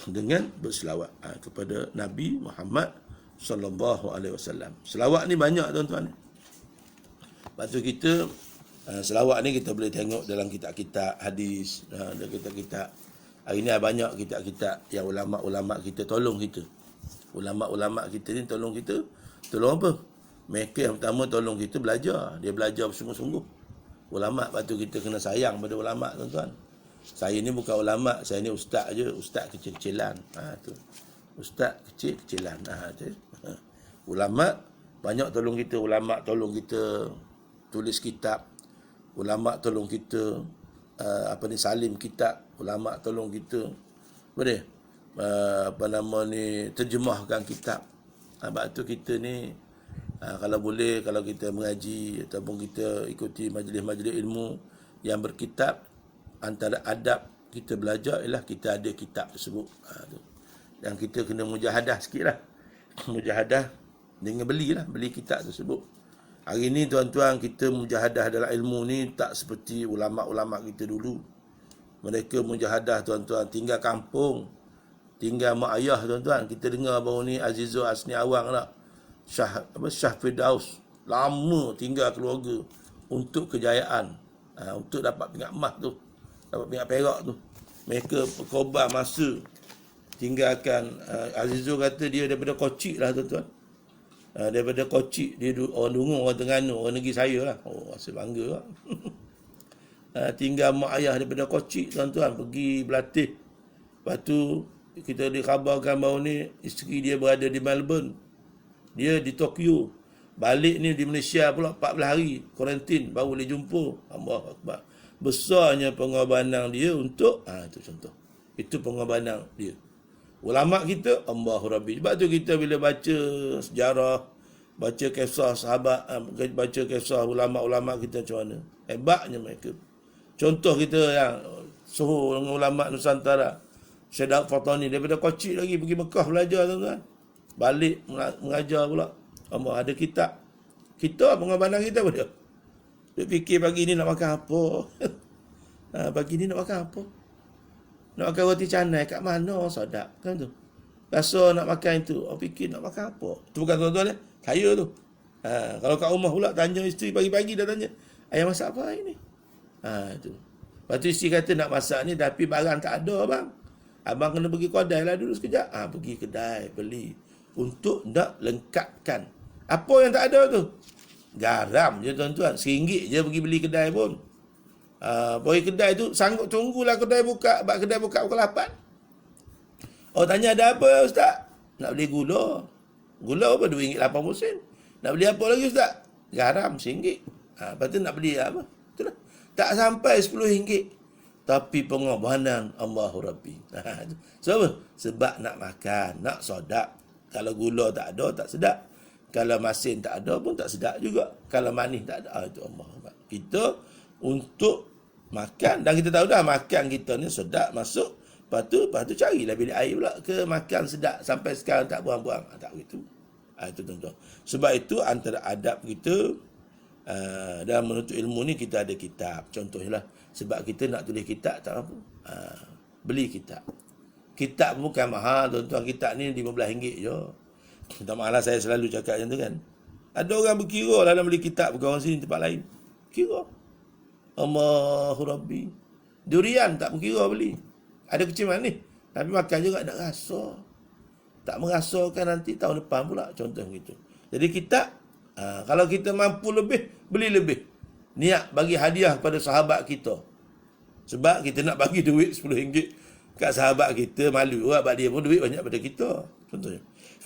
dengan berselawat kepada Nabi Muhammad sallallahu alaihi wasallam. Selawat ni banyak tuan-tuan. Lepas tu kita selawat ni kita boleh tengok dalam kitab-kitab hadis, dalam kitab-kitab. Hari ni banyak kitab-kitab yang ulama-ulama kita tolong kita. Ulama-ulama kita ni tolong kita. Tolong apa? Mereka yang pertama tolong kita belajar. Dia belajar bersungguh-sungguh. Ulama, lepas tu kita kena sayang pada ulama tuan-tuan. Saya ni bukan ulama, saya ni ustaz je. Ustaz kecil-kecilan. Tu. Ustaz kecil-kecilan. Ulama banyak tolong kita. Ulama tolong kita tulis kitab. Ulama tolong kita salim kitab. Ulama tolong kita boleh terjemahkan kitab. Sebab tu kita ni kalau boleh, kalau kita mengaji ataupun kita ikuti majlis-majlis ilmu yang berkitab, antara adab kita belajar ialah kita ada kitab tersebut. Tu. Dan kita kena mujahadah sikit lah. Mujahadah dengan beli kitab tersebut. Hari ni tuan-tuan, kita mujahadah dalam ilmu ni tak seperti ulama-ulama kita dulu. Mereka mujahadah tuan-tuan, tinggal kampung, tinggal mak ayah tuan-tuan. Kita dengar baru ni Azizul Asni Awang lah. Syah Firdaus. Lama tinggal keluarga untuk kejayaan. Untuk dapat pingat emas tu. Dapat pingat perak tu. Mereka berkorban masa. Tinggalkan, Azizul kata dia daripada Kocik lah tuan-tuan. Daripada Kocik, dia orang Dungun, orang Terengganu, orang negeri saya lah. Oh, rasa bangga lah. Tinggal mak ayah daripada Kocik tuan-tuan, pergi berlatih. Lepas tu kita dikhabarkan bahawa ni isteri dia berada di Melbourne, dia di Tokyo, balik ni di Malaysia pula 14 hari kuarantin baru boleh jumpa. Allahu Akbar. Besarnya pengorbanan dia untuk itu contoh. Itu pengorbanan dia. Ulama kita, Allahu Rabbi. Sebab tu kita bila baca sejarah, baca kisah sahabat, baca kisah ulama-ulama kita macam mana, hebatnya mereka. Contoh kita yang suhu dengan ulama Nusantara, Syed Daud Fatani daripada Kocik lagi pergi Mekah belajar tuan-tuan. Balik mengajar pula. Allah ada kitab. Kita pengorbanan kita apa dia? Dia fikir pagi ni nak makan apa? Pagi ni nak makan apa? Nak makan roti canai kat mana? Sedap kan tu. Rasa nak makan itu, fikir nak makan apa? Itu bukan tuan-tuan kaya tu. Kalau kat rumah pula tanya isteri pagi-pagi dah tanya, ayah masak apa hari ni? Itu. Lepas tu isteri kata nak masak ni tapi barang tak ada abang. Abang kena pergi kedai lah dulu sekejap. Pergi kedai beli untuk nak lengkapkan. Apa yang tak ada tu? Garam je tuan-tuan. RM1 je pergi beli kedai pun. Pergi kedai tu sanggup tunggulah kedai buka. Sebab kedai buka pukul 8. Oh tanya ada apa ustaz? Nak beli gula. Gula apa? RM2.80. Nak beli apa lagi ustaz? Garam RM1. Lepas tu nak beli apa? Itulah. Tak sampai RM10. Tapi pengorbanan Allahu Rabbi. Sebab Sebab nak makan, nak sedap. Kalau gula tak ada, tak sedap. Kalau masin tak ada pun tak sedap juga. Kalau manis tak ada, itu Allah. Kita untuk makan, dan kita tahu dah makan kita ni sedap masuk. Lepas tu carilah bilik air pula ke makan sedap. Sampai sekarang tak buang-buang. Tak begitu. Itu tuan-tuan. Sebab itu antara adab kita dalam menuntut ilmu ni kita ada kitab. Contohnya sebab kita nak tulis kitab tak apa. Beli kitab. Kitab bukan mahal tuan-tuan. Kitab ni RM15 je. Tak mahal saya selalu cakap macam tu kan. Ada orang berkira lah nak beli kitab bukan orang sini tempat lain. Kira. Allahu Rabbi. Durian tak berkira beli. Ada kecil manis. Tapi makan juga tak rasa. Tak merasakan nanti tahun depan pula. Contoh gitu. Jadi kitab, kalau kita mampu lebih, beli lebih. Niat bagi hadiah pada sahabat kita. Sebab kita nak bagi duit RM10 kat sahabat kita, malu lah. Sebab dia pun duit banyak pada kita. Contohnya.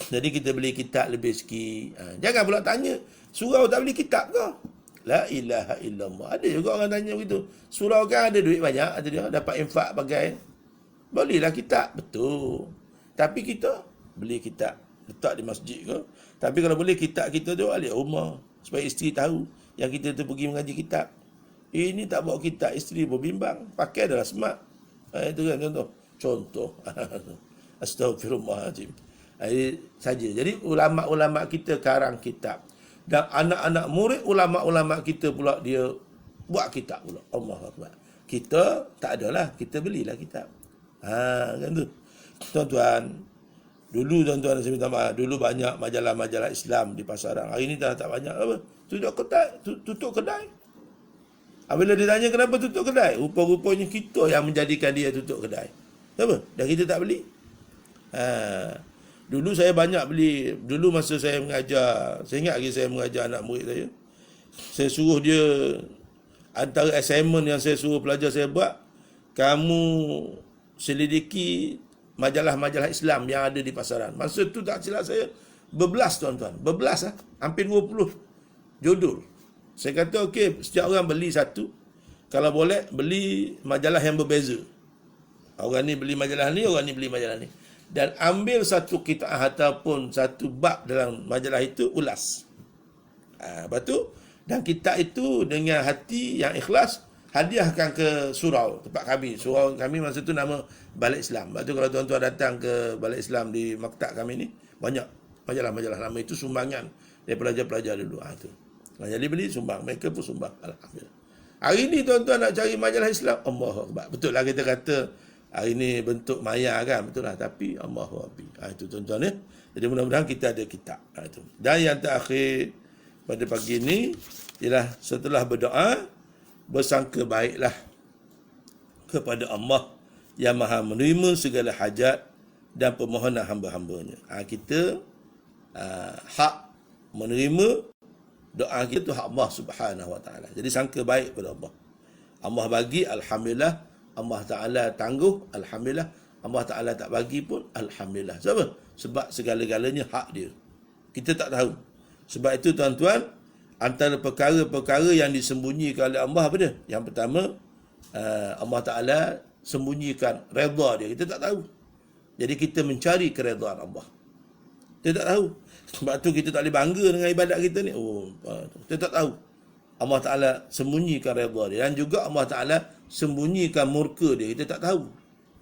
Jadi kita beli kitab lebih sikit. Jangan pula tanya, surau tak beli kitab ke? La ilaha illallah. Ada juga orang tanya begitu. Surau kan ada duit banyak, ada dia dapat infak bagai. Belilah kitab. Betul. Tapi kita beli kitab. Letak di masjid ke. Tapi kalau boleh kitab kita tu balik rumah. Supaya isteri tahu yang kita tu pergi mengaji kitab. Ini tak bawa kitab, isteri pun bimbang. Pakai adalah smart. Itu kan contoh. Astaghfirullahaladzim. Saja. Jadi ulama-ulama kita karang kitab. Dan anak-anak murid ulama-ulama kita pula dia buat kitab pula. Allahu Akbar. Kita tak adalah, kita belilah kitab. Kan tu. Tuan-tuan, dulu tuan-tuan saya minta maaf, dulu banyak majalah-majalah Islam di pasaran. Hari ni dah tak banyak apa. Tutup kedai. Bila ditanya kenapa tutup kedai, rupa-rupanya kita yang menjadikan dia tutup kedai. Kenapa? Dan kita tak beli. Dulu saya banyak beli. Dulu masa saya mengajar, saya ingat lagi saya mengajar anak murid saya. Saya suruh dia, antara assignment yang saya suruh pelajar saya buat, kamu selidiki majalah-majalah Islam yang ada di pasaran. Masa tu tak silap saya, berbelas tuan-tuan. Berbelas hampir 20 judul. Saya kata okey, setiap orang beli satu. Kalau boleh, beli majalah yang berbeza. Orang ni beli majalah ni, orang ni beli majalah ni. Dan ambil satu kitab ataupun satu bab dalam majalah itu, ulas. Lepas tu, dan kitab itu dengan hati yang ikhlas, hadiahkan ke surau tempat kami. Surau kami masa tu nama Balai Islam. Lepas tu kalau tuan-tuan datang ke Balai Islam di maktab kami ni, banyak majalah-majalah nama itu sumbangan dari pelajar-pelajar dulu. Itu. Jadi beli sumbang, mereka pun sumbang. Alhamdulillah. Hari ni tuan-tuan nak cari majalah Islam, Allahu Akbar. Betul lah kita kata hari ni bentuk maya kan, betul lah, tapi Allahu Akbar. Itu tuan-tuan ya. Jadi mudah-mudahan kita ada kitab. Itu. Dan yang terakhir pada pagi ini ialah setelah berdoa, bersangka baiklah kepada Allah yang Maha menerima segala hajat dan permohonan hamba-hambanya. Kita hak menerima doa kita tu hak Allah Subhanahu Wa Taala. Jadi sangka baik pada Allah. Allah bagi, alhamdulillah. Allah Taala tangguh, alhamdulillah. Allah Taala tak bagi pun, alhamdulillah. Sebab segala-galanya hak dia. Kita tak tahu. Sebab itu tuan-tuan, antara perkara-perkara yang disembunyikan oleh Allah apa dia? Yang pertama, Allah Ta'ala sembunyikan redha dia. Kita tak tahu. Jadi kita mencari keredaan Allah. Kita tak tahu. Sebab tu kita tak boleh bangga dengan ibadat kita ni. Kita tak tahu. Allah Ta'ala sembunyikan redha dia. Dan juga Allah Ta'ala sembunyikan murka dia. Kita tak tahu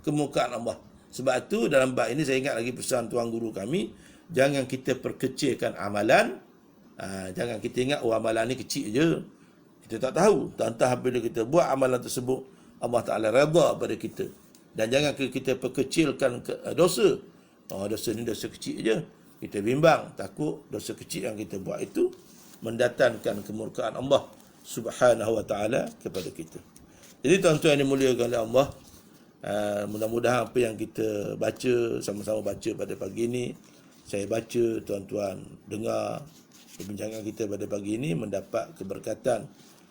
kemurkaan Allah. Sebab tu dalam bab ini saya ingat lagi pesan tuan guru kami, jangan kita perkecilkan amalan. Jangan kita ingat amalan ni kecil je. Kita tak tahu. Entah bila kita buat amalan tersebut, Allah Ta'ala redha pada kita. Dan jangan kita perkecilkan dosa. Dosa ni dosa kecil je. Kita bimbang, takut dosa kecil yang kita buat itu mendatangkan kemurkaan Allah Subhanahu Wa Ta'ala kepada kita. Jadi tuan-tuan yang dimuliakan oleh Allah, mudah-mudahan apa yang kita baca, sama-sama baca pada pagi ini, saya baca, tuan-tuan dengar, perbincangan kita pada pagi ini mendapat keberkatan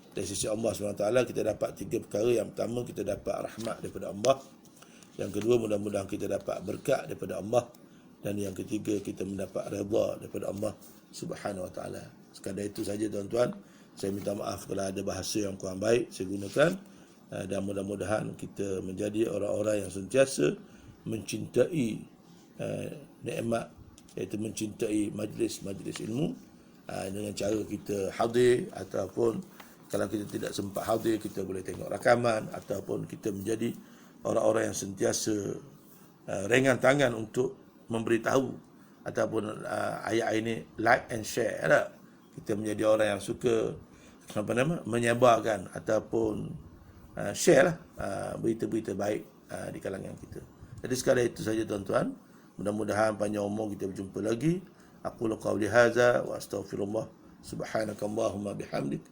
dari sisi Allah SWT. Kita dapat 3 perkara. Yang pertama, kita dapat rahmat daripada Allah. Yang kedua, mudah-mudahan kita dapat berkat daripada Allah. Dan yang ketiga, kita mendapat redha daripada Allah Subhanahu Wa Taala. Sekadar itu saja tuan-tuan. Saya minta maaf kalau ada bahasa yang kurang baik saya gunakan. Dan mudah-mudahan kita menjadi orang-orang yang sentiasa mencintai nikmat, iaitu mencintai majlis-majlis ilmu, dengan cara kita hadir, ataupun kalau kita tidak sempat hadir, kita boleh tengok rakaman, ataupun kita menjadi orang-orang yang sentiasa ringan tangan untuk memberitahu ataupun ayat ini like and share. Kita menjadi orang yang suka menyebarkan ataupun share lah berita-berita baik di kalangan kita. Jadi sekadar itu saja tuan-tuan. Mudah-mudahan panjang umur kita berjumpa lagi. Aqulu qawli hadza wa astaghfirullah subhanakallahumma bihamdik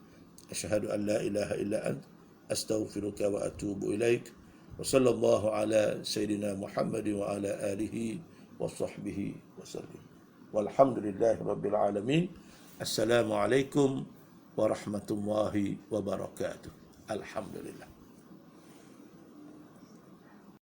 asyhadu an la ilaha illa ant astaghfiruka wa atubu ilaik. Wa sallallahu ala sayyidina Muhammad wa ala alihi wa sahbihi wa sallam. Walhamdulillahi rabbil alamin. Assalamualaikum warahmatullahi wabarakatuh. Alhamdulillah.